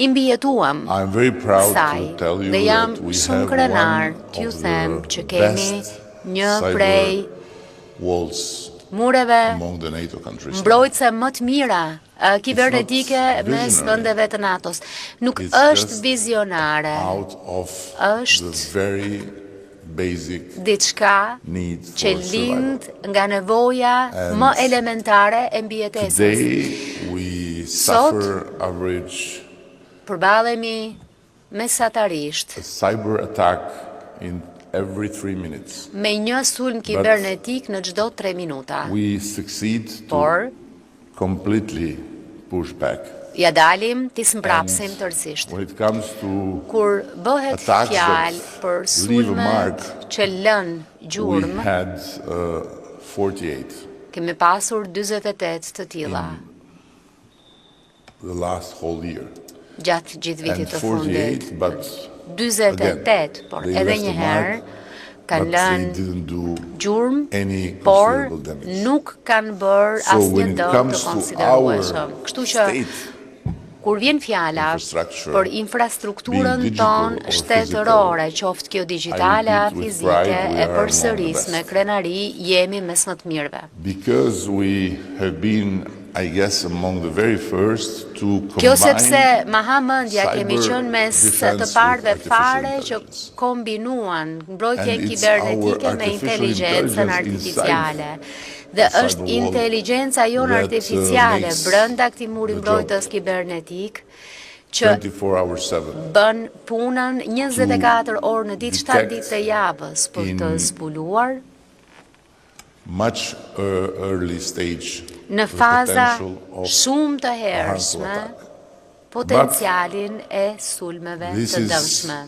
I mbijetuam kësaj dhe jam shumë krenar t'ju them që kemi një prej mureve mbrojtëse më të mira kibernetike mes vendeve të NATO-s. Nuk është vizionare, është diçka që lind nga nevoja më elementare e mbijetesës. Sot, përballemi mesatarisht me një sulm kibernetik në çdo 3 minuta. Por, ja dalim t'i smbrapsim tërësisht. Kur bëhet fjalë për sulmet që lën gjurmë, kemi pasur 48 të tilla. Gjatë gjithë vitit të fundit, 48, por edhe një herë kanë lënë gjurmë, por nuk kanë bërë asnjë dëm të konsiderueshëm. Kështu që kur vjen fjala për infrastrukturën tonë shtetërore, qoftë kjo digjitale a fizike, e përsëris me krenari jemi mes më të mirëve. Kjo sepse mahamendja kemi qenë mes të parëve fare që kombinuan mbrojtjen kibernetike me inteligjencën artificiale. Dhe është inteligjenca jonë artificiale brenda këtij muri mbrojtës kibernetik që bën punën 24 orë në ditë, 7 ditë të javës për të zbuluar në faza shumë të hershme potencialin e sulmeve të dëmshme.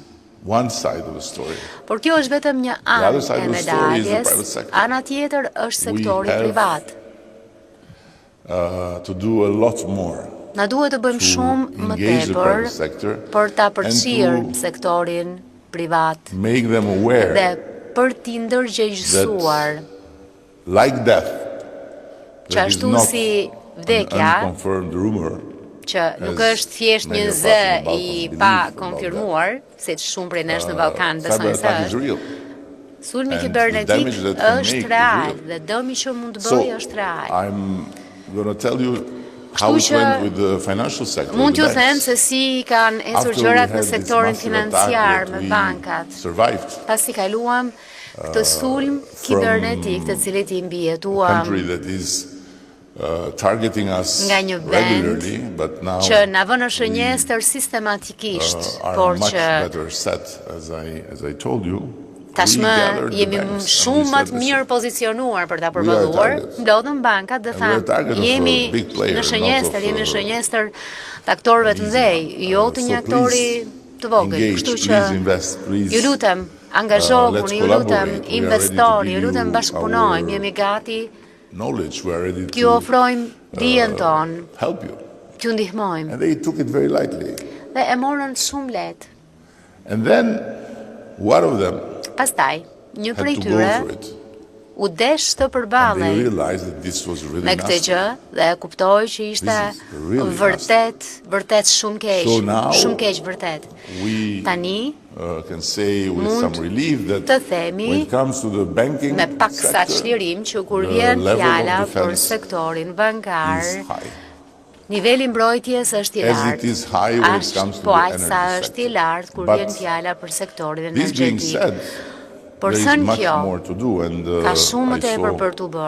Por kjo është vetëm një anë e medaljes, ana tjetër është sektori privat. Na duhet të bëjmë shumë më tepër për ta përfshirë sektorin privat dhe për t'i ndërgjegjësuar që ashtu si vdekja, që nuk është thjesht një zë i pa konfirmuar, si që shumë prej nesh në Ballkan besojnë se është, sulmi kibernetik është real dhe dëmi që mund të bëjë është real. Kështu që mund t'ju them se si kanë ecur gjërat në sektorin financiar me bankat. Pasi kaluam këtë sulm kibernetik të cilit i mbijetuam nga një vend që na vën në shënjestër sistematikisht, por që tashmë jemi shumë më të mirë pozicionuar për ta përballuar, ndodhen bankat dhe thanë jemi në shënjestër të aktorëve të mëdhej, jo të një aktori të vogël. Kështu që ju lutem, angazhohuni, ju lutem, investoni, ju lutem, bashkëpunojmë, jemi gati t'ju ofrojmë dijen tonë, t'ju ndihmojmë. Dhe e morën shumë lehtë. Pastaj, një prej tyre u desh të përballej me këtë gjë dhe e kuptoi që ishte vërtet shumë keq vërtet. Tani mund të themi me paksa çlirim që kur vjen fjala për sektorin bankar, niveli mbrojtjes është i lartë, po aq sa është i lartë kur vjen fjala për sektorin energjetik. Por thënë kjo, ka shumë më tepër për t'u bërë.